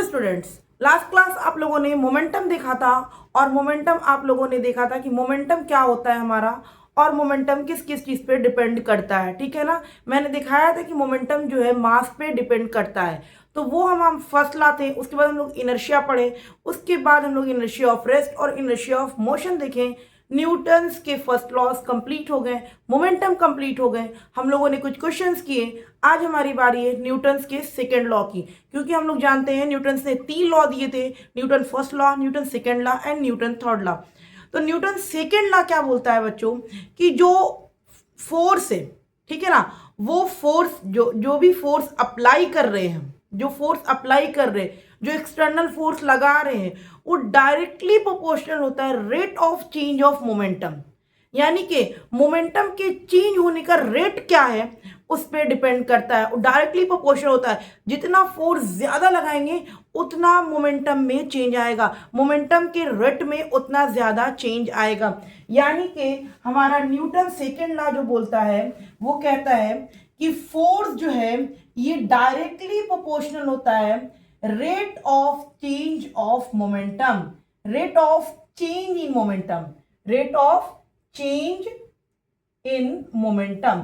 Students, last class आप लोगों ने मोमेंटम देखा था और मोमेंटम आप लोगों ने देखा था कि मोमेंटम क्या होता है हमारा और मोमेंटम किस किस चीज़ पे डिपेंड करता है। ठीक है ना। मैंने दिखाया था कि मोमेंटम जो है मास पे डिपेंड करता है। तो वो हम फर्स्ट ला थे। उसके बाद हम लोग इनर्शिया पढ़े। उसके बाद हम लोग इनर्शिया ऑफ रेस्ट और इनर्शिया ऑफ मोशन देखें। न्यूटन्स के फर्स्ट लॉज कंप्लीट हो गए, मोमेंटम कंप्लीट हो गए, हम लोगों ने कुछ क्वेश्चंस किए। आज हमारी बारी है न्यूटन्स के सेकेंड लॉ की, क्योंकि हम लोग जानते हैं न्यूटन्स ने 3 लॉ दिए थे, Newton first law, Newton second law and Newton third law. तो न्यूटन सेकेंड लॉ क्या बोलता है बच्चों कि जो फोर्स है, ठीक है ना, वो फोर्स जो भी फोर्स अप्लाई कर रहे हैं, जो फोर्स अप्लाई कर रहे हैं, जो एक्सटर्नल फोर्स लगा रहे हैं, वो डायरेक्टली प्रोपोर्शनल होता है rate of change of momentum. यानी कि मोमेंटम के चेंज होने का रेट क्या है उस पर डिपेंड करता है, वो डायरेक्टली प्रोपोर्शनल होता है। जितना फोर्स ज्यादा लगाएंगे उतना मोमेंटम में चेंज आएगा, मोमेंटम के रेट में उतना ज्यादा चेंज आएगा। यानी कि हमारा न्यूटन सेकेंड लॉ जो बोलता है वो कहता है कि फोर्स जो है ये डायरेक्टली प्रोपोर्शनल होता है rate of change of momentum, rate of change in momentum, rate of change in momentum.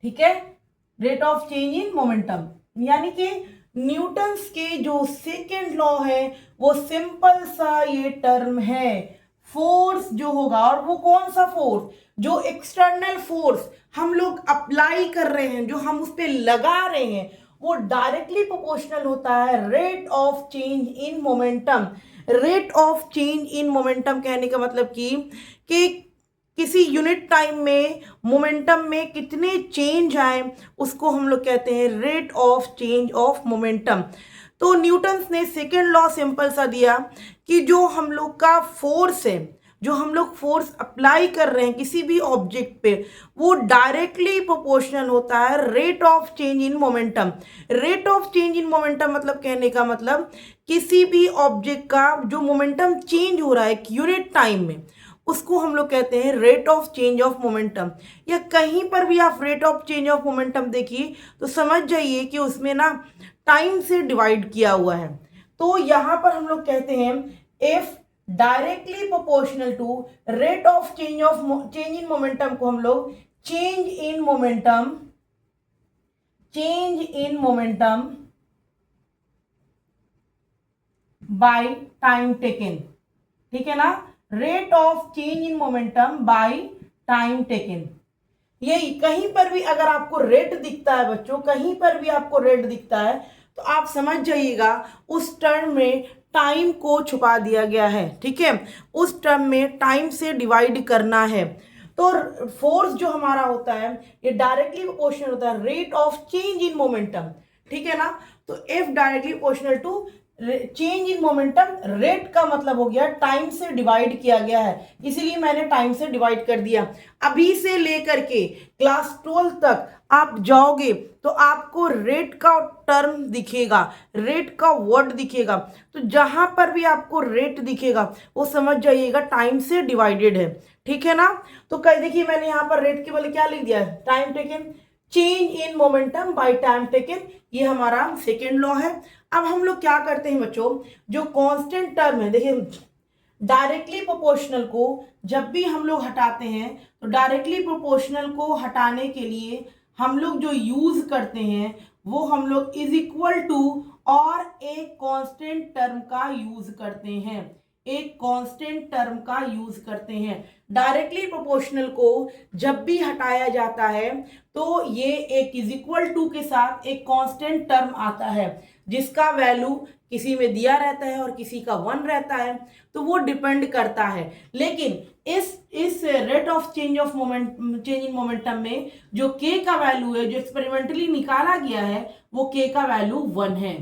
ठीक है, rate of change in momentum. यानी कि न्यूटन्स के जो सेकेंड लॉ है वो सिंपल सा ये टर्म है, फोर्स जो होगा, और वो कौन सा फोर्स, जो एक्सटर्नल फोर्स हम लोग अप्लाई कर रहे हैं, जो हम उस पर लगा रहे हैं, वो डायरेक्टली प्रोपोर्शनल होता है rate of change in momentum. Rate of change in momentum कहने का मतलब कि किसी यूनिट टाइम में मोमेंटम में कितने चेंज आए उसको हम लोग कहते हैं rate of change of momentum. तो न्यूटन्स ने सेकेंड लॉ सिंपल सा दिया कि जो हम लोग का फोर्स है, जो हम लोग फोर्स अप्लाई कर रहे हैं किसी भी ऑब्जेक्ट पे, वो डायरेक्टली प्रोपोर्शनल होता है rate of change in momentum. Rate of change in momentum मतलब कहने का मतलब किसी भी ऑब्जेक्ट का जो मोमेंटम चेंज हो रहा है एक यूनिट टाइम में, उसको हम लोग कहते हैं rate of change of momentum. या कहीं पर भी आप rate of change of momentum देखिए तो समझ जाइए कि उसमें ना टाइम से डिवाइड किया हुआ है। तो यहां पर हम लोग कहते हैं F directly proportional to rate of change in momentum को हम लोग change in momentum by time taken. ठीक है ना, rate of change in momentum by time taken. यही कहीं पर भी अगर आपको रेट दिखता है बच्चों, कहीं पर भी आपको रेट दिखता है तो आप समझ जाइएगा उस टर्म में टाइम को छुपा दिया गया है। ठीक है, उस टर्म में टाइम से डिवाइड करना है। तो फोर्स जो हमारा होता है ये डायरेक्टली प्रोपोर्शनल होता है rate of change in momentum. ठीक है ना, तो F directly proportional to change in momentum, rate का मतलब हो गया टाइम से डिवाइड किया गया है, इसीलिए मैंने टाइम से डिवाइड कर दिया। अभी से लेकर के क्लास 12 तक आप जाओगे तो आपको रेट का टर्म दिखेगा, रेट का वर्ड दिखेगा। तो जहां पर भी आपको रेट दिखेगा वो समझ जाइएगा टाइम से डिवाइडेड है। ठीक है ना, तो कह देखिए मैंने यहाँ पर रेट के बदले क्या लिख दिया है, time taken, change in momentum by time taken, ये हमारा सेकेंड लॉ है। अब हम लोग क्या करते हैं बच्चों, जो कांस्टेंट टर्म है, देखिए डायरेक्टली प्रोपोर्शनल को जब भी हम लोग हटाते हैं तो डायरेक्टली प्रोपोर्शनल को हटाने के लिए हम लोग जो यूज करते हैं वो हम लोग इज इक्वल टू और एक कांस्टेंट टर्म का यूज करते हैं, एक कांस्टेंट टर्म का यूज करते हैं। डायरेक्टली प्रोपोर्शनल को जब भी हटाया जाता है तो ये एक इज इक्वल टू के साथ एक कांस्टेंट टर्म आता है जिसका वैल्यू किसी में दिया रहता है और किसी का 1 रहता है, तो वो डिपेंड करता है। लेकिन इस rate of change in momentum में जो के का वैल्यू है, जो एक्सपेरिमेंटली निकाला गया है, वो के का वैल्यू 1 है।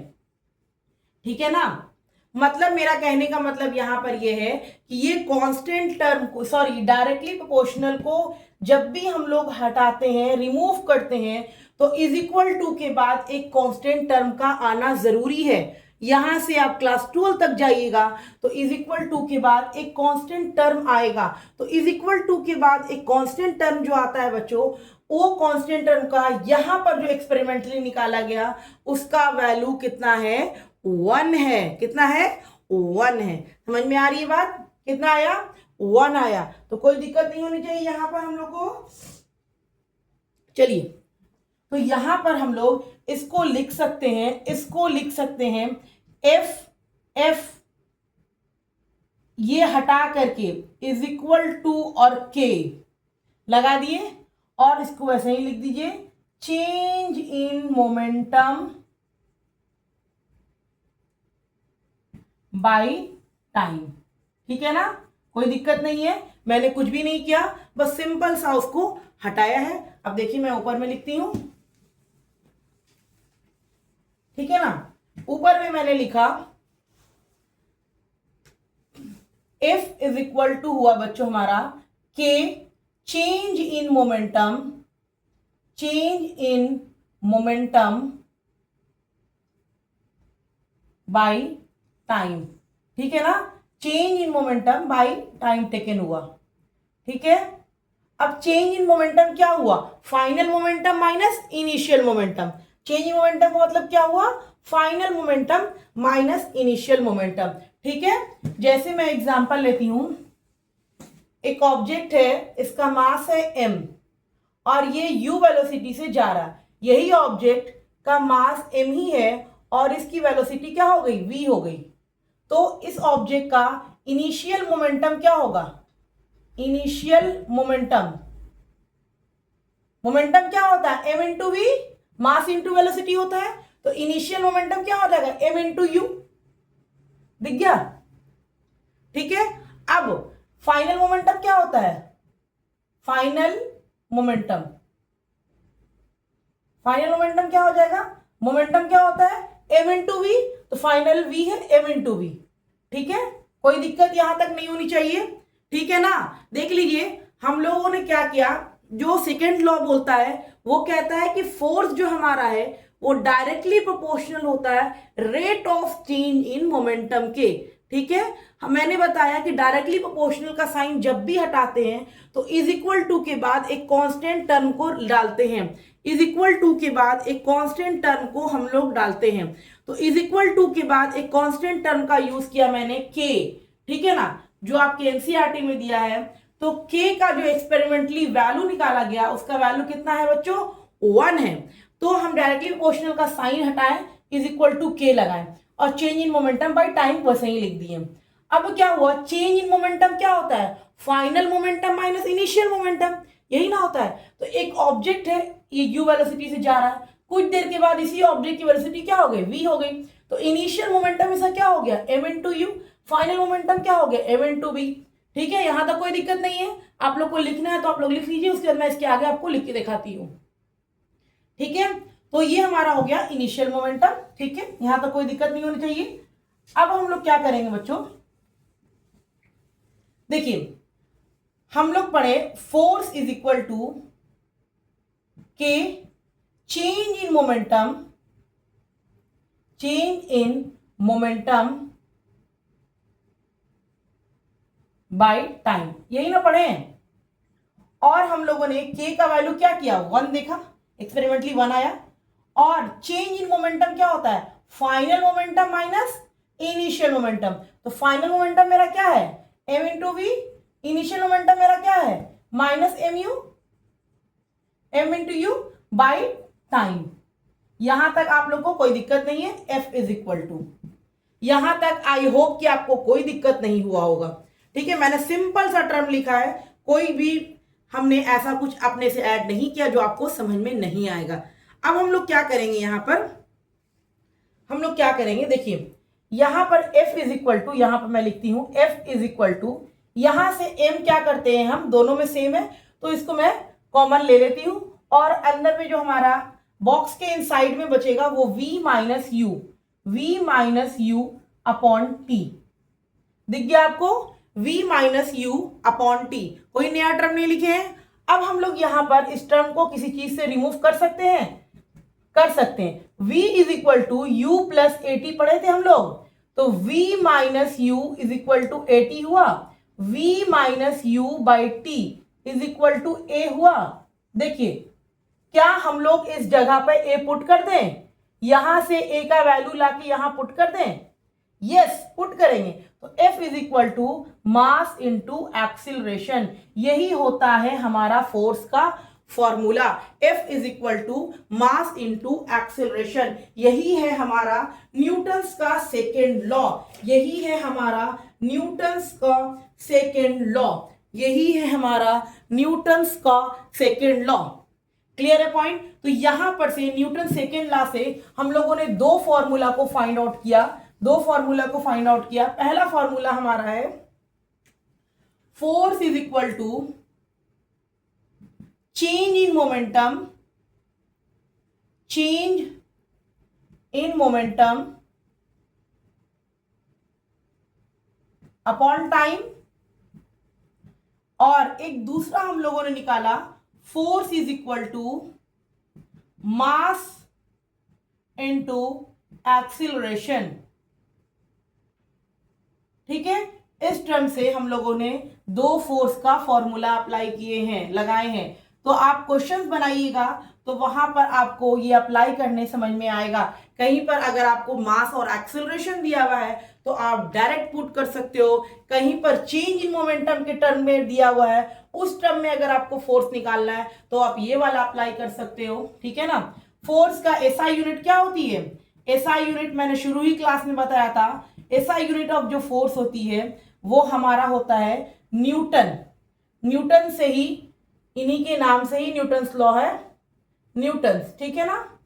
ठीक है ना, मतलब मेरा कहने का मतलब यहां पर यह है कि ये कांस्टेंट टर्म को, सॉरी डायरेक्टली प्रोपोर्शनल को जब भी हम लोग हटाते हैं, रिमूव करते हैं, तो इज इक्वल टू के बाद एक कांस्टेंट टर्म का आना जरूरी है। यहां से आप क्लास 12 तक जाइएगा तो इज इक्वल टू के बाद एक कांस्टेंट टर्म आएगा। तो इज इक्वल टू के बाद एक कांस्टेंट टर्म जो आता है बच्चों, वो कांस्टेंट टर्म का यहां पर जो एक्सपेरिमेंटली निकाला गया उसका वैल्यू कितना है, 1 है। कितना है? 1 है। समझ में आ रही है बात? कितना आया? 1 आया। तो कोई दिक्कत नहीं होनी चाहिए यहां पर हम लोग को। चलिए, तो यहां पर हम लोग इसको लिख सकते हैं, इसको लिख सकते हैं एफ ये हटा करके इज इक्वल टू और के लगा दिए, और इसको वैसे ही लिख दीजिए change in momentum by time. ठीक है ना? कोई दिक्कत नहीं है, मैंने कुछ भी नहीं किया, बस सिंपल सा उसको हटाया है। अब देखिए मैं ऊपर में लिखती हूं, ठीक है ना? ऊपर में मैंने लिखा एफ इज इक्वल टू हुआ बच्चों हमारा के change in momentum by time. ठीक है ना? Change in momentum by time taken हुआ। ठीक है? अब चेंज इन मोमेंटम क्या हुआ? Final momentum minus initial momentum. Change in momentum का मतलब क्या हुआ? Final momentum minus initial momentum. ठीक है? जैसे मैं एग्जांपल लेती हूं, एक ऑब्जेक्ट है, इसका मास है m और ये u वेलोसिटी से जा रहा है। यही ऑब्जेक्ट का मास m ही है और इसकी वेलोसिटी क्या हो गई? v हो गई। तो इस ऑब्जेक्ट का इनिशियल मोमेंटम क्या होगा? इनिशियल मोमेंटम क्या होता है? m into v, mass into velocity होता है। तो इनिशियल मोमेंटम क्या हो जाएगा? m into u. दिख गया? ठीक है? अब फाइनल मोमेंटम क्या होता है? फाइनल मोमेंटम क्या हो जाएगा? मोमेंटम क्या होता है? m into v. तो फाइनल v है m इंटू वी। ठीक है? कोई दिक्कत यहां तक नहीं होनी चाहिए। ठीक है ना? देख लीजिए हम लोगों ने क्या किया, जो सेकेंड लॉ बोलता है वो कहता है कि फोर्स जो हमारा है वो डायरेक्टली प्रोपोर्शनल होता है rate of change in momentum के। ठीक है? मैंने बताया कि डायरेक्टली प्रोपोर्शनल का साइन जब भी हटाते हैं तो इज इक्वल टू के बाद एक कांस्टेंट टर्म को डालते हैं। इज इक्वल टू के बाद एक कांस्टेंट टर्म को हम लोग डालते हैं। तो इज इक्वल टू के बाद एक कांस्टेंट टर्म का यूज किया मैंने के। ठीक है ना? जो आपके एनसीईआरटी में दिया है। तो के का जो एक्सपेरिमेंटली वैल्यू निकाला गया उसका वैल्यू कितना है बच्चों? 1 है। तो हम डायरेक्टली प्रोपोर्शनल का साइन हटाएं, इज इक्वल टू के लगाएं और change in momentum by time वैसे ही लिख दिए। अब क्या हुआ? चेंज इन मोमेंटम क्या होता है? Final momentum minus initial momentum, यही ना होता है? तो एक ऑब्जेक्ट है, ये यू वेलोसिटी से जा रहा है, कुछ देर के बाद इसी ऑब्जेक्ट की वेलोसिटी क्या हो गई? वी हो गई। तो इनिशियल मोमेंटम इसका क्या हो गया? m into u. Final momentum क्या हो गया? m into v. ठीक है? यहां तक कोई दिक्कत नहीं है। आप लोग को लिखना है तो आप लोग लिख लीजिए, उसके बाद मैं इसके आगे आपको लिख के दिखाती हूँ। ठीक है? तो ये हमारा हो गया इनिशियल मोमेंटम। ठीक है? यहां तक कोई दिक्कत नहीं होनी चाहिए। अब हम लोग क्या करेंगे बच्चों, देखिए हम लोग पढ़े फोर्स इज इक्वल टू के change in momentum by time, यही ना पढ़े हैं? और हम लोगों ने के का वैल्यू क्या किया? 1 देखा, एक्सपेरिमेंटली 1 आया। और चेंज इन मोमेंटम क्या होता है? Final momentum minus initial momentum. तो फाइनल मोमेंटम मेरा क्या है? m into v. Initial momentum मेरा क्या है? Minus m into u by time. यहां तक आप लोग को कोई दिक्कत नहीं है। f इज इक्वल टू, यहां तक आई होप कि आपको कोई दिक्कत नहीं हुआ होगा। ठीक है? मैंने सिंपल सा टर्म लिखा है, कोई भी हमने ऐसा कुछ अपने से ऐड नहीं किया जो आपको समझ में नहीं आएगा। अब हम लोग क्या करेंगे, यहां पर हम लोग क्या करेंगे, देखिए यहां पर f इज इक्वल टू, यहां पर मैं लिखती हूं f इज इक्वल टू, यहां से m क्या करते हैं हम, दोनों में सेम है तो इसको मैं कॉमन ले लेती हूं और अंदर में जो हमारा बॉक्स के इनसाइड में बचेगा वो v minus you upon T. दिख गया आपको? v minus you upon T. कोई नया टर्म नहीं लिखे हैं। अब हम लोग यहां पर इस टर्म को किसी चीज से रिमूव कर सकते हैं, कर सकते हैं। v is equal to U plus A T पढ़े थे हम लोग, तो v minus U is equal to A T हुआ, v minus U by T is equal to A हुआ। देखिए क्या हम लोग इस जगह पे a पुट कर दें? यहां से ए का वैल्यू लाके यहां पुट कर दें, यस पुट करेंगे तो F is equal to mass into acceleration, यही होता है हमारा फोर्स का formula. F is equal to mass into acceleration, यही है हमारा न्यूटन्स का सेकेंड लॉ, यही है हमारा न्यूटन्स का सेकेंड लॉ, यही है हमारा न्यूटन्स का सेकेंड लॉ। क्लियर है पॉइंट? तो यहां पर से न्यूटन सेकेंड लॉ से हम लोगों ने दो फॉर्मूला को फाइंड आउट किया, पहला फॉर्मूला हमारा है force is equal to change in momentum upon time, और एक दूसरा हम लोगों ने निकाला force is equal to mass into acceleration. ठीक है, इस टर्म से हम लोगों ने दो फोर्स का फॉर्मूला अप्लाई किए हैं, लगाए हैं। तो आप क्वेश्चंस बनाइएगा तो वहां पर आपको ये अप्लाई करने समझ में आएगा। कहीं पर अगर आपको मास और एक्सेलरेशन दिया हुआ है तो आप डायरेक्ट पुट कर सकते हो, कहीं पर चेंज इन मोमेंटम के टर्म में दिया हुआ है, उस टर्म में अगर आपको फोर्स निकालना है तो आप ये वाला अप्लाई कर सकते हो। ठीक है ना। फोर्स का एसआई यूनिट क्या होती है? एसआई यूनिट मैंने शुरू ही क्लास में बताया था। एसआई यूनिट ऑफ जो फोर्स होती है वो हमारा होता है न्यूटन। न्यूटन से ही, इन्हीं के नाम से ही न्यूटन्स लॉ है, न्यूटन्स। ठीक है ना,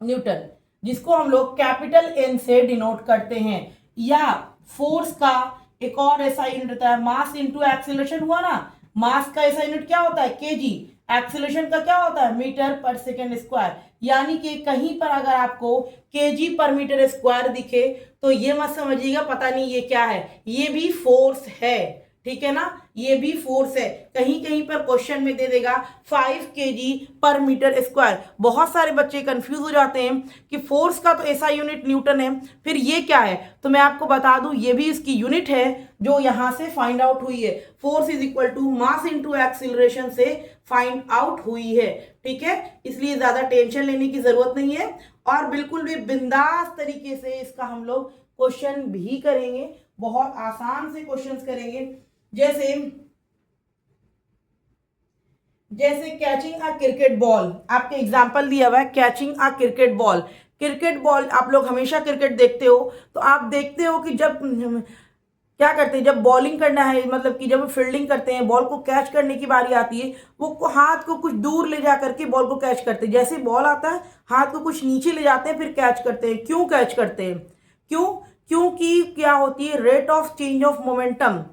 न्यूटन, जिसको हम लोग कैपिटल एन से डिनोट करते हैं। या फोर्स का एक और ऐसा यूनिट होता है मास इंटू एक्सीलरेशन। हुआ ना, मास का ऐसा यूनिट क्या होता है? केजी। एक्सीलरेशन का क्या होता है? मीटर पर सेकेंड स्क्वायर। यानी कि कहीं पर अगर आपको केजी पर मीटर स्क्वायर दिखे तो ये मत समझिएगा पता नहीं ये क्या है, ये भी फोर्स है। ठीक है ना, ये भी फोर्स है। कहीं कहीं पर क्वेश्चन में दे देगा 5 kg पर मीटर स्क्वायर। बहुत सारे बच्चे कंफ्यूज हो जाते हैं कि फोर्स का तो ऐसा यूनिट न्यूटन है, फिर ये क्या है? तो मैं आपको बता दूं ये भी इसकी यूनिट है जो यहां से फाइंड आउट हुई है। Force is equal to mass into acceleration से फाइंड आउट हुई है। ठीक है, इसलिए ज्यादा टेंशन लेने की जरूरत नहीं है और बिल्कुल भी बिंदास तरीके से इसका हम लोग क्वेश्चन भी करेंगे, बहुत आसान से क्वेश्चंस करेंगे। जैसे कैचिंग अ क्रिकेट बॉल, आपके एग्जाम्पल दिया हुआ है catching a cricket ball. Cricket ball आप लोग हमेशा क्रिकेट देखते हो तो आप देखते हो कि जब क्या करते हैं, जब बॉलिंग करना है, मतलब कि जब फील्डिंग करते हैं, बॉल को कैच करने की बारी आती है, वो हाथ को कुछ दूर ले जा करके बॉल को कैच करते हैं। जैसे बॉल आता है हाथ को कुछ नीचे ले जाते हैं फिर कैच करते हैं। क्यों कैच करते हैं? क्योंकि क्या होती है, rate of change of momentum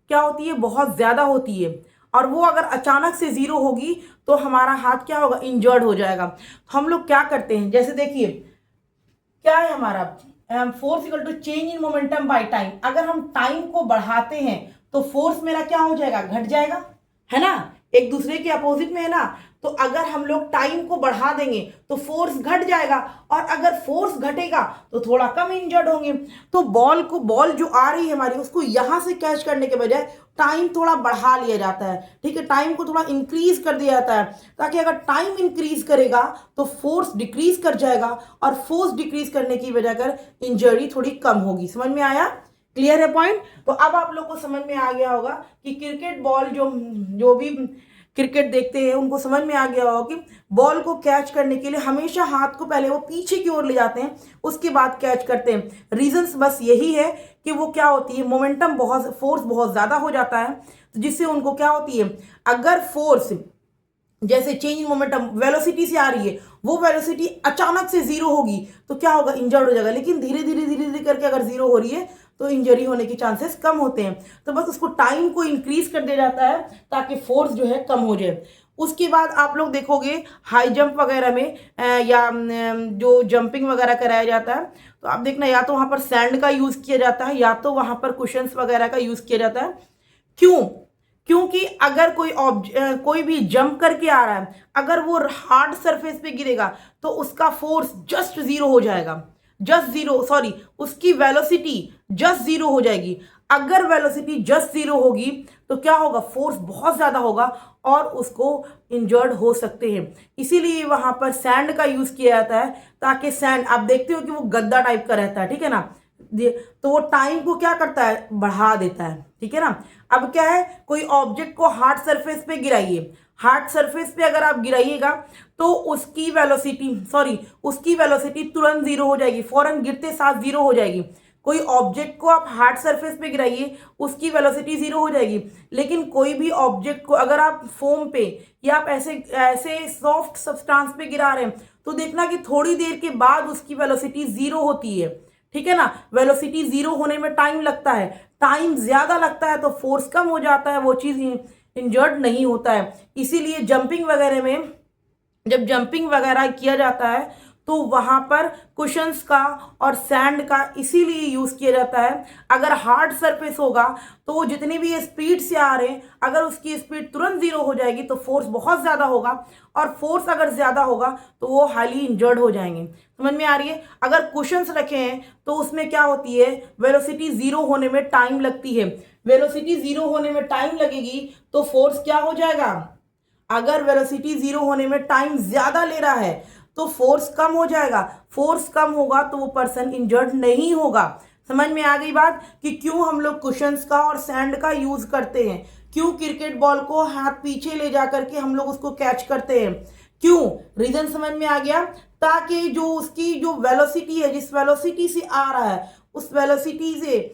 क्या होती है, बहुत ज्यादा होती है, और वो अगर अचानक से जीरो होगी तो हमारा हाथ क्या होगा, इंजर्ड हो जाएगा। हम लोग क्या करते हैं, जैसे देखिए क्या है हमारा force equal to change in momentum by time. अगर हम टाइम को बढ़ाते हैं तो फोर्स मेरा क्या हो जाएगा, घट जाएगा, है ना, एक दूसरे के अपोजिट में है ना। तो अगर हम लोग टाइम को बढ़ा देंगे तो फोर्स घट जाएगा, और अगर फोर्स घटेगा तो थोड़ा कम इंजर्ड होंगे। तो बॉल जो आ रही है हमारी, उसको यहां से कैच करने के बजाय टाइम थोड़ा बढ़ा लिया जाता है। ठीक है, टाइम को थोड़ा इंक्रीज कर दिया जाता है, ताकि अगर टाइम इंक्रीज करेगा तो फोर्स डिक्रीज कर जाएगा, और फोर्स डिक्रीज करने की वजह कर इंजरी थोड़ी कम होगी। समझ में आया? क्लियर है पॉइंट? तो अब आप लोग को समझ में आ गया होगा कि क्रिकेट बॉल जो भी क्रिकेट देखते हैं उनको समझ में आ गया होगा कि बॉल को कैच करने के लिए हमेशा हाथ को पहले वो पीछे की ओर ले जाते हैं, उसके बाद कैच करते हैं। रीजंस बस यही है कि वो क्या होती है, मोमेंटम फोर्स बहुत ज्यादा हो जाता है, तो जिससे उनको क्या होती है, अगर फोर्स जैसे चेंज इन मोमेंटम वेलोसिटी से आ रही है, वो वेलोसिटी अचानक से जीरो होगी तो क्या होगा, इंजर्ड हो जाएगा। लेकिन धीरे धीरे करके अगर जीरो हो रही है तो इंजरी होने के चांसेस कम होते हैं। तो बस उसको टाइम को इंक्रीज कर दिया जाता है ताकि फोर्स जो है कम हो जाए। उसके बाद आप लोग देखोगे हाई जंप वगैरह में या जो जंपिंग वगैरह कराया जाता है, तो आप देखना या तो वहां पर सैंड का यूज किया जाता है या तो वहां पर कुशंस वगैरह का यूज किया जाता है। क्योंकि अगर कोई भी जंप करके आ रहा है, अगर वो हार्ड सरफेस पे गिरेगा तो उसका फोर्स जस्ट जीरो हो जाएगा, उसकी वेलोसिटी जस्ट जीरो हो जाएगी। अगर वेलोसिटी जस्ट जीरो होगी तो क्या होगा, फोर्स बहुत ज्यादा होगा और उसको इंजर्ड हो सकते हैं। इसीलिए वहां पर सैंड का यूज किया जाता है, ताकि सैंड आप देखते हो कि वो गद्दा टाइप का रहता है, ठीक है ना, तो वो टाइम को क्या करता है, बढ़ा देता है, ठीक है ना। अब क्या है, कोई ऑब्जेक्ट को हार्ड सरफेस पे गिराइए, हार्ड सरफेस पे अगर आप गिराइएगा तो उसकी वेलोसिटी तुरंत जीरो हो जाएगी, फौरन गिरते साथ जीरो हो जाएगी। कोई ऑब्जेक्ट को आप हार्ड सरफेस पे गिराइए, उसकी वेलोसिटी जीरो हो जाएगी। लेकिन कोई भी ऑब्जेक्ट को अगर आप फोम पे या आप ऐसे ऐसे सॉफ्ट सब्सटेंस पे गिरा रहे हैं, तो देखना कि थोड़ी देर के बाद उसकी वेलोसिटी जीरो होती है, ठीक है ना। वेलोसिटी जीरो होने में टाइम लगता है, टाइम ज्यादा लगता है तो फोर्स कम हो जाता है, वो चीज इंजर्ड नहीं होता है। इसीलिए जंपिंग वगैरह में जब जंपिंग वगैरह किया जाता है तो वहां पर कुशंस का और सैंड का इसीलिए यूज किया जाता है। अगर हार्ड सरफेस होगा तो वो जितनी भी स्पीड से आ रहे हैं, अगर उसकी स्पीड तुरंत जीरो हो जाएगी तो फोर्स बहुत ज्यादा होगा, और फोर्स अगर ज्यादा होगा तो वो हाईली इंजर्ड हो जाएंगे। समझ में आ रही है। अगर कुशंस रखे हैं तो उसमें क्या होती है, वेलोसिटी जीरो होने में टाइम लगती है। वेलोसिटी जीरो होने में टाइम लगेगी तो फोर्स क्या हो जाएगा, अगर वेलोसिटी जीरो होने में टाइम ज्यादा ले रहा है तो फोर्स कम हो जाएगा, फोर्स कम होगा तो वो पर्सन इंजर्ड नहीं होगा। समझ में आ गई बात कि क्यों हम लोग कुशंस का और सैंड का यूज करते हैं, क्यों क्रिकेट बॉल को हाथ पीछे ले जा करके हम लोग उसको कैच करते हैं, क्यों, रीजन समझ में आ गया। ताकि जो उसकी जो वेलोसिटी है, जिस वेलोसिटी से आ रहा है, उस वेलोसिटी से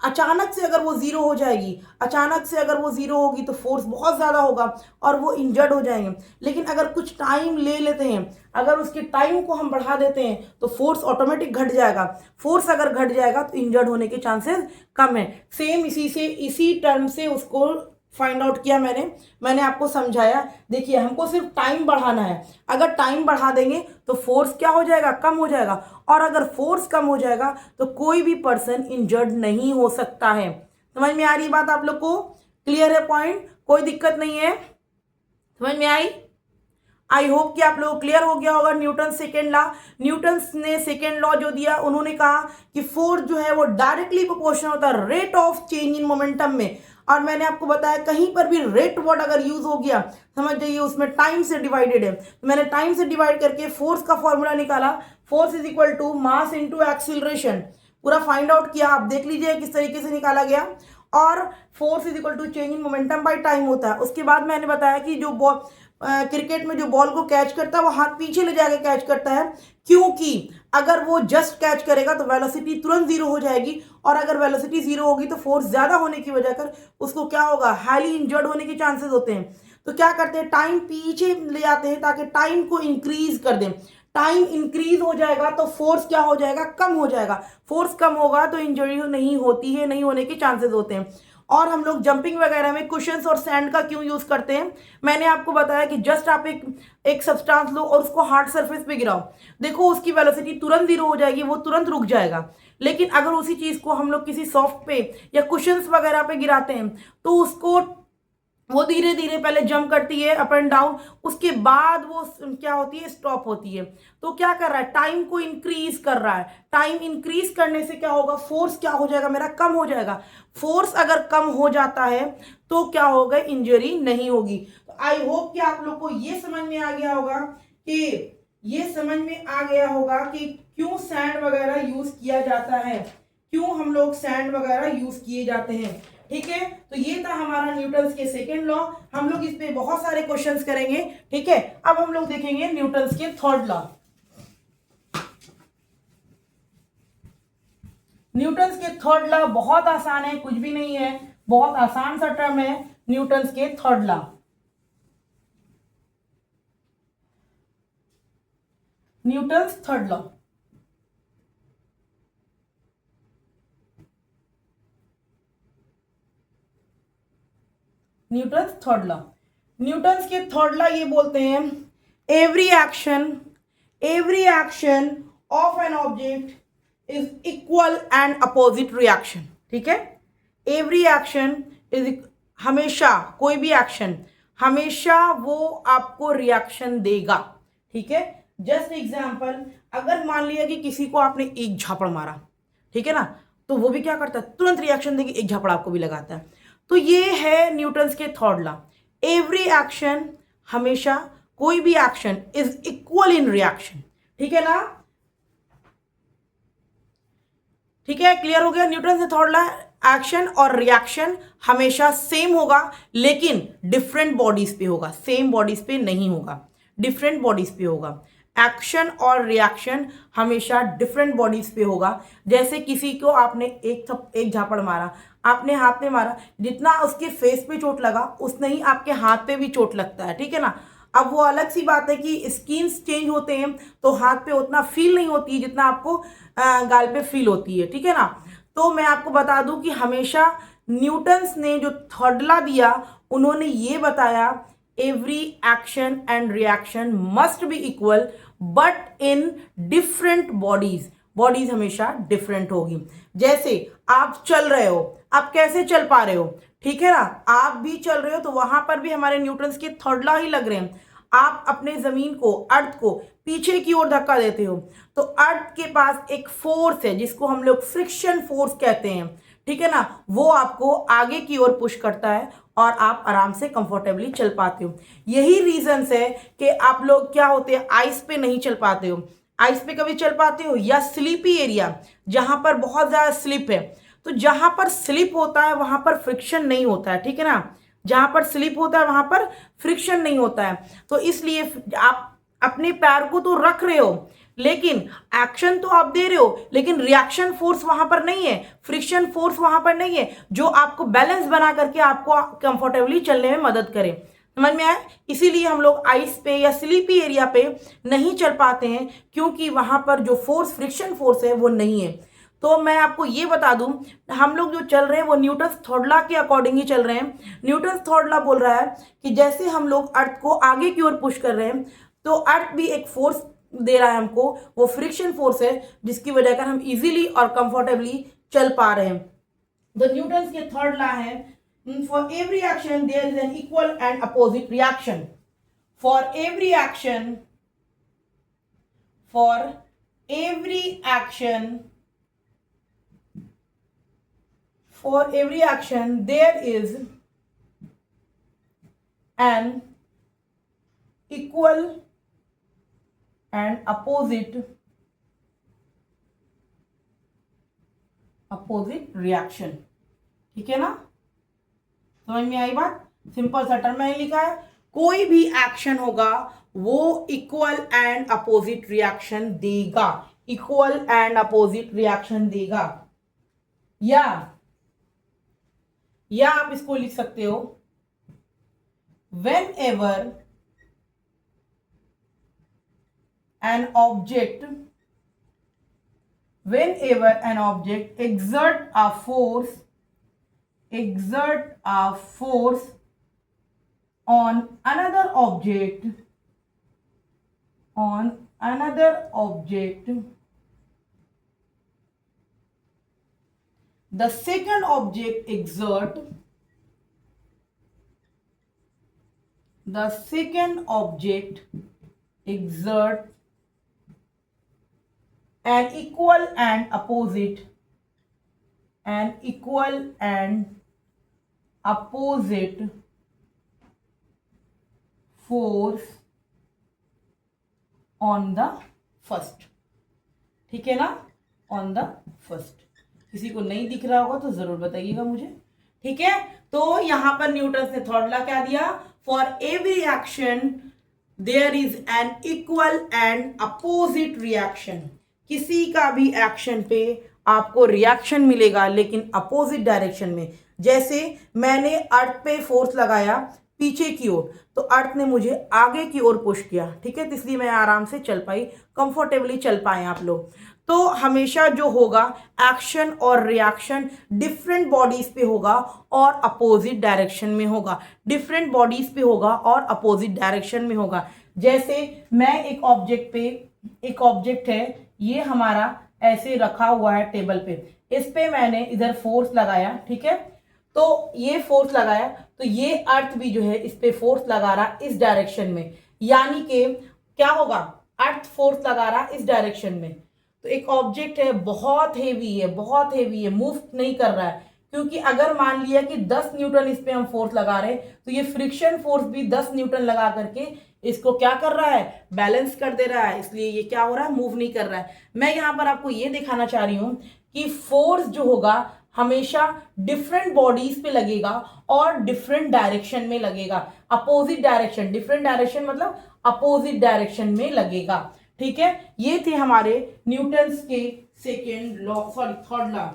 अचानक से अगर वो जीरो हो जाएगी, अचानक से अगर वो जीरो होगी तो फोर्स बहुत ज्यादा होगा और वो इंजर्ड हो जाएंगे। लेकिन अगर कुछ टाइम ले लेते हैं, अगर उसके टाइम को हम बढ़ा देते हैं तो फोर्स ऑटोमेटिक घट जाएगा। फोर्स अगर घट जाएगा तो इंजर्ड होने के चांसेस कम है। सेम इसी टर्म से उसको फाइंड आउट किया मैंने आपको समझाया। देखिए, हमको सिर्फ टाइम बढ़ाना है, अगर टाइम बढ़ा देंगे तो फोर्स क्या हो जाएगा, कम हो जाएगा, और अगर फोर्स कम हो जाएगा तो कोई भी पर्सन इंजर्ड नहीं हो सकता है। समझ में आ रही बात आप लोग को, क्लियर है पॉइंट, कोई दिक्कत नहीं है, समझ में आई। आई होप कि आप लोगों को क्लियर हो गया होगा। न्यूटन सेकेंड लॉ, न्यूटन ने सेकेंड लॉ जो दिया, उन्होंने कहा कि फोर्स जो है वो डायरेक्टली प्रोपोर्शनल होता है rate of change in momentum में। और मैंने आपको बताया कहीं पर भी रेट वर्ड अगर यूज हो गया, समझ जाइए उसमें टाइम से डिवाइडेड है। तो मैंने टाइम से डिवाइड करके फोर्स का फॉर्मूला निकाला, force is equal to mass into acceleration, पूरा फाइंड आउट किया। आप देख लीजिए किस तरीके से निकाला गया। और force is equal to change in momentum by time होता है। उसके बाद मैंने बताया कि जो बॉल क्रिकेट में जो बॉल को कैच करता है वो हाथ पीछे ले जाके कैच करता है, क्योंकि अगर वो जस्ट कैच करेगा तो वेलोसिटी तुरंत जीरो हो जाएगी, और अगर वेलोसिटी जीरो होगी तो फोर्स ज्यादा होने की वजह कर उसको क्या होगा, हाईली इंजर्ड होने के चांसेस होते हैं। तो क्या करते हैं, टाइम पीछे ले जाते हैं ताकि टाइम को इंक्रीज कर दें। टाइम इंक्रीज हो जाएगा तो फोर्स क्या हो जाएगा, कम हो जाएगा। फोर्स कम होगा तो इंजरी नहीं होती है, नहीं होने के चांसेस होते हैं। और हम लोग जंपिंग वगैरह में कुशंस और सैंड का क्यों यूज करते हैं, मैंने आपको बताया कि जस्ट आप एक सब्सटेंस लो और उसको हार्ड सरफेस पे गिराओ, देखो उसकी वेलोसिटी तुरंत जीरो हो जाएगी, वो तुरंत रुक जाएगा। लेकिन अगर उसी चीज को हम लोग किसी सॉफ्ट पे या कुशंस वगैरह पे गिराते हैं तो उसको वो धीरे धीरे पहले जंप करती है अप एंड डाउन, उसके बाद वो क्या होती है, स्टॉप होती है। तो क्या कर रहा है, टाइम को इंक्रीज कर रहा है। टाइम इंक्रीज करने से क्या होगा, फोर्स क्या हो जाएगा, मेरा कम हो जाएगा। फोर्स अगर कम हो जाता है तो क्या होगा, इंजरी नहीं होगी। तो आई होप कि आप लोग को ये समझ में आ गया होगा कि क्यों सैंड वगैरह यूज किया जाता है, क्यों हम लोग सैंड वगैरह यूज किए जाते हैं। ठीक है, तो ये था हमारा न्यूटन्स के सेकेंड लॉ। हम लोग इस पे बहुत सारे क्वेश्चंस करेंगे। ठीक है, अब हम लोग देखेंगे न्यूटन्स के थर्ड लॉ। न्यूटन्स के थर्ड लॉ बहुत आसान है, कुछ भी नहीं है, बहुत आसान सा टर्म है न्यूटन्स के third law. Newton's third law, Newton's third law, Newton's के थर्ड लॉ ये बोलते हैं, every action of an object is equal and opposite reaction. ठीक है, एवरी एक्शन इज, हमेशा कोई भी एक्शन हमेशा वो आपको रिएक्शन देगा। ठीक है, जस्ट एग्जांपल, अगर मान लिया कि किसी को आपने एक झापड़ मारा, ठीक है ना, तो वो भी क्या करता है, तुरंत रिएक्शन देके एक झापड़ आपको भी लगाता है। तो ये है न्यूटन्स के थर्ड लॉ। एवरी एक्शन, हमेशा कोई भी action is equal in reaction. ठीक है ना, ठीक है, क्लियर हो गया। न्यूटन से थर्ड लॉ, एक्शन और रिएक्शन हमेशा सेम होगा लेकिन डिफरेंट बॉडीज पे होगा, सेम बॉडीज पे नहीं होगा, डिफरेंट बॉडीज पे होगा। एक्शन और रिएक्शन हमेशा डिफरेंट बॉडीज पे होगा। जैसे किसी को आपने एक झापड़ मारा, आपने हाथ में मारा, जितना उसके फेस पे चोट लगा उतना ही आपके हाथ पे भी चोट लगता है, ठीक है ना। अब वो अलग सी बात है कि स्किन्स चेंज होते हैं तो हाथ पे उतना फील नहीं होती है जितना आपको गाल पे फील होती है, ठीक है ना। तो मैं आपको बता दूं कि हमेशा न्यूटन्स ने जो थर्ड लॉ दिया, उन्होंने ये बताया every action and reaction must be equal but in different bodies, bodies हमेशा डिफरेंट होगी। जैसे आप चल रहे हो, आप कैसे चल पा रहे हो, ठीक है ना, आप भी चल रहे हो तो वहां पर भी हमारे न्यूटन्स के थर्ड लॉ ही लग रहे हैं। आप अपने जमीन को, अर्थ को पीछे की ओर धक्का देते हो तो अर्थ के पास एक फोर्स है जिसको हम लोग फ्रिक्शन फोर्स कहते हैं, ठीक है ना, वो आपको आगे की ओर पुश करता है और आप आराम से कंफर्टेबली चल पाते हो। यही रीजन है कि आप लोग क्या होते हैं, आइस पे नहीं चल पाते हो। आइस पे कभी चल पाते हो, या स्लिपी एरिया जहां पर बहुत ज्यादा स्लिप है, तो जहां पर स्लिप होता है वहां पर फ्रिक्शन नहीं होता है, ठीक है ना, जहां पर स्लिप होता है वहां पर फ्रिक्शन नहीं होता है। तो इसलिए आप अपने पैर को तो रख रहे हो लेकिन एक्शन तो आप दे रहे हो, लेकिन रिएक्शन फोर्स वहां पर नहीं है, फ्रिक्शन फोर्स वहां पर नहीं है जो आपको बैलेंस बना करके आपको कंफर्टेबली चलने में मदद करे। समझ में आया? इसीलिए हम लोग आइस पे या स्लीपी एरिया पे नहीं चल पाते हैं क्योंकि वहां पर जो फोर्स, फ्रिक्शन फोर्स है वो नहीं है। तो मैं आपको ये बता दूं, हम लोग जो चल रहे हैं वो न्यूटन्स थर्ड लॉ के अकॉर्डिंग ही चल रहे हैं। न्यूटन्स थर्ड लॉ बोल रहा है कि जैसे हम लोग अर्थ को आगे की ओर पुश कर रहे हैं तो अर्थ भी एक फोर्स दे रहा है हमको, वो फ्रिक्शन फोर्स है जिसकी वजह कर हम इजीली और कंफर्टेबली चल पा रहे हैं। तो न्यूटन्स के थर्ड लॉ है, for every action there is an equal and opposite reaction. For every action, for every action, for every action there is an equal and opposite reaction। ठीक है ना, समझ में आई बात? सिंपल सा टर्म मैंने लिखा है, कोई भी एक्शन होगा वो इक्वल एंड अपोजिट रिएक्शन देगा, इक्वल एंड अपोजिट रिएक्शन देगा। या आप इसको लिख सकते हो, whenever an object exert a force on another object, the second object exert an equal and opposite force on the first। ठीक है ना, on the first। किसी को नहीं दिख रहा होगा तो जरूर बताइएगा मुझे, ठीक है। तो यहां पर न्यूटन ने थर्ड लॉ क्या दिया, for every action there is an equal and opposite reaction. किसी का भी एक्शन पे आपको रिएक्शन मिलेगा लेकिन अपोजिट डायरेक्शन में। जैसे मैंने अर्थ पे फोर्स लगाया पीछे की ओर तो अर्थ ने मुझे आगे की ओर पुश किया, ठीक है, तो इसलिए मैं आराम से चल पाई, कंफर्टेबली चल पाए आप लोग। तो हमेशा जो होगा एक्शन और रिएक्शन डिफरेंट बॉडीज पे होगा और अपोजिट डायरेक्शन में होगा, डिफरेंट बॉडीज पे होगा और अपोजिट डायरेक्शन में होगा। जैसे मैं एक ऑब्जेक्ट है, ये हमारा ऐसे रखा हुआ है टेबल पे, इस पे मैंने इधर फोर्स लगाया, ठीक है, तो ये फोर्स लगाया तो ये अर्थ भी जो है इस पे फोर्स लगा रहा इस डायरेक्शन में, यानी कि क्या होगा, अर्थ फोर्स लगा रहा इस डायरेक्शन में। तो एक ऑब्जेक्ट है बहुत हेवी है, बहुत हेवी है, मूव नहीं कर रहा है, क्योंकि अगर मान लिया कि 10 न्यूटन इस पे हम फोर्स लगा रहे तो ये फ्रिक्शन फोर्स भी 10 न्यूटन लगा करके इसको क्या कर रहा है, बैलेंस कर दे रहा है, इसलिए ये क्या हो रहा है, मूव नहीं कर रहा है। मैं यहाँ पर आपको ये दिखाना चाह रही हूँ कि फोर्स जो होगा हमेशा डिफरेंट बॉडीज पे लगेगा और डिफरेंट डायरेक्शन में लगेगा, अपोजिट डायरेक्शन, डिफरेंट डायरेक्शन मतलब अपोजिट डायरेक्शन में लगेगा। ठीक है, ये थे हमारे न्यूटन्स के second law, sorry third law.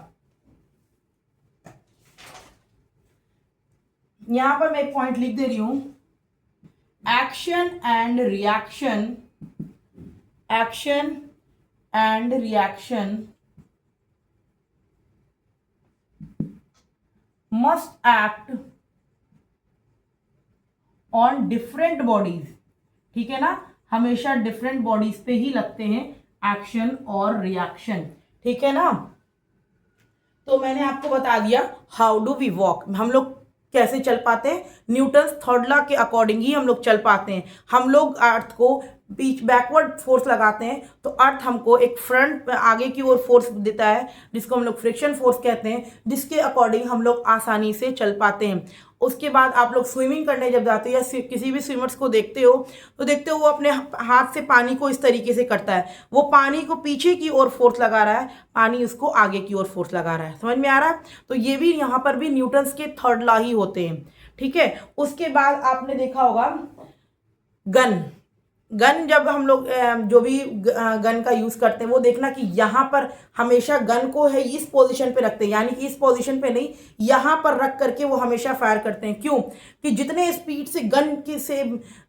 यहां पर मैं एक पॉइंट लिख दे रही हूं, action and reaction, action and reaction must act on different bodies. ठीक है ना, हमेशा डिफरेंट बॉडीज पे ही लगते हैं एक्शन और रिएक्शन। ठीक है ना, तो मैंने आपको बता दिया हाउ डू वी वॉक, हम लोग कैसे चल पाते हैं, न्यूटन्स थर्ड लॉ के अकॉर्डिंग ही हम लोग चल पाते हैं। हम लोग अर्थ को बीच बैकवर्ड फोर्स लगाते हैं तो अर्थ हमको एक फ्रंट आगे की ओर फोर्स देता है जिसको हम लोग फ्रिक्शन फोर्स कहते हैं, जिसके अकॉर्डिंग हम लोग आसानी से चल पाते हैं। उसके बाद आप लोग स्विमिंग करने जब जाते हो या किसी भी स्विमर्स को देखते हो तो देखते हो वो अपने हाथ से पानी को इस तरीके से करता है, वो पानी को पीछे की ओर फोर्स लगा रहा है, पानी उसको आगे की ओर फोर्स लगा रहा है। समझ में आ रहा है? तो ये भी यहाँ पर भी न्यूटन्स के थर्ड लॉ ही होते हैं। ठीक है, उसके बाद आपने देखा होगा गन, गन जब हम लोग जो भी गन का यूज करते हैं वो देखना कि यहाँ पर हमेशा गन को है इस पोजीशन पे रखते हैं, यानी कि इस पोजीशन पे नहीं, यहाँ पर रख करके वो हमेशा फायर करते हैं। क्यों? कि जितने स्पीड से गन के से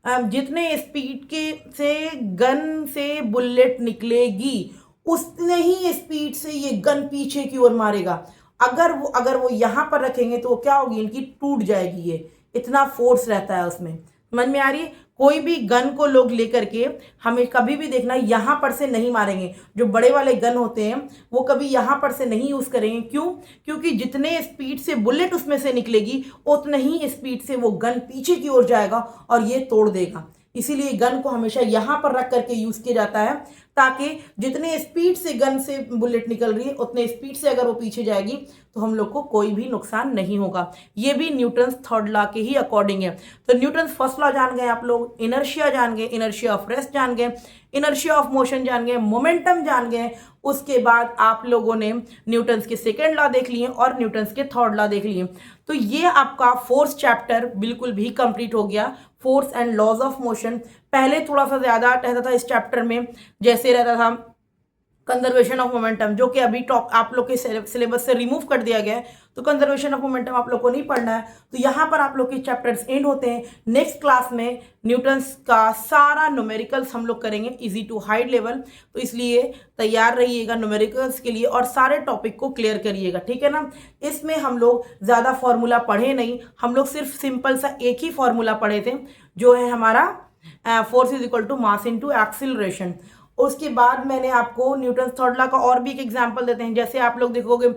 जितने स्पीड के से गन से बुलेट निकलेगी उतने ही स्पीड से ये गन पीछे की ओर मारेगा। अगर वो यहाँ पर रखेंगे तो वो क्या होगी, इनकी टूट जाएगी, ये इतना फोर्स रहता है उसमें। समझ में आ रही है? कोई भी गन को लोग लेकर के हमें कभी भी देखना यहाँ पर से नहीं मारेंगे, जो बड़े वाले गन होते हैं वो कभी यहाँ पर से नहीं यूज करेंगे। क्यों? क्योंकि जितने स्पीड से बुलेट उसमें से निकलेगी उतने ही स्पीड से वो गन पीछे की ओर जाएगा और ये तोड़ देगा। इसीलिए गन को हमेशा यहाँ पर रख करके यूज किया जाता है ताकि जितने स्पीड से गन से बुलेट निकल रही है उतने स्पीड से अगर वो पीछे जाएगी तो हम लोग को कोई भी नुकसान नहीं होगा। ये भी न्यूटन्स थर्ड लॉ के ही अकॉर्डिंग है। तो न्यूटन्स फर्स्ट लॉ जान गए आप लोग, इनर्शिया जान गए, इनर्शिया ऑफ रेस्ट जान गए, इनर्शिया ऑफ मोशन जान गए, मोमेंटम जान गए। उसके बाद आप लोगों ने न्यूटन्स के सेकेंड लॉ देख लिए और न्यूटन्स के थर्ड लॉ देख लिए। तो ये आपका फोर्थ चैप्टर बिल्कुल भी कंप्लीट हो गया, force and laws of motion. पहले थोड़ा सा ज्यादा रहता था इस चैप्टर में, जैसे रहता था कंजर्वेशन ऑफ मोमेंटम, जो कि अभी टॉप आप लोग के सिलेबस से रिमूव कर दिया गया है, तो कंजर्वेशन ऑफ मोमेंटम आप लोग को नहीं पढ़ना है। तो यहाँ पर आप लोग के चैप्टर्स एंड होते हैं। नेक्स्ट क्लास में न्यूटन्स का सारा न्यूमेरिकल्स हम लोग करेंगे, इजी टू हाई लेवल, तो इसलिए तैयार रहिएगा न्यूमेरिकल्स के लिए और सारे टॉपिक को क्लियर करिएगा। ठीक है ना, इसमें हम लोग ज़्यादा फॉर्मूला पढ़े नहीं, हम लोग सिर्फ सिंपल सा एक ही फॉर्मूला पढ़े थे, जो है हमारा force is equal to mass into acceleration. उसके बाद मैंने आपको न्यूटन थर्ड लॉ का और भी एक एग्जांपल देते हैं। जैसे आप लोग देखोगे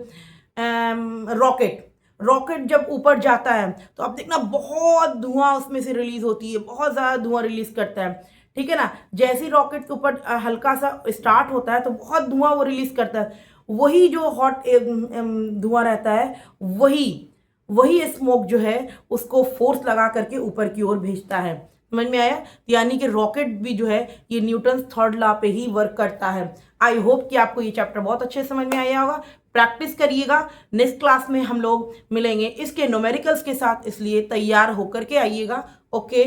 रॉकेट जब ऊपर जाता है तो आप देखना बहुत धुआं उसमें से रिलीज होती है, बहुत ज़्यादा धुआं रिलीज करता है। ठीक है ना, जैसे ही रॉकेट के ऊपर हल्का सा स्टार्ट होता है तो बहुत धुआं वो रिलीज करता है। वही जो हॉट धुआं रहता है वही स्मोक जो है उसको फोर्स लगा करके ऊपर की ओर भेजता है। समझ में आया? यानी कि रॉकेट भी जो है ये न्यूटन्स थर्ड लॉ पे ही वर्क करता है। आई होप कि आपको ये चैप्टर बहुत अच्छे समझ में आया होगा। प्रैक्टिस करिएगा। नेक्स्ट क्लास में हम लोग मिलेंगे इसके न्यूमेरिकल्स के साथ, इसलिए तैयार होकर के आइएगा। ओके।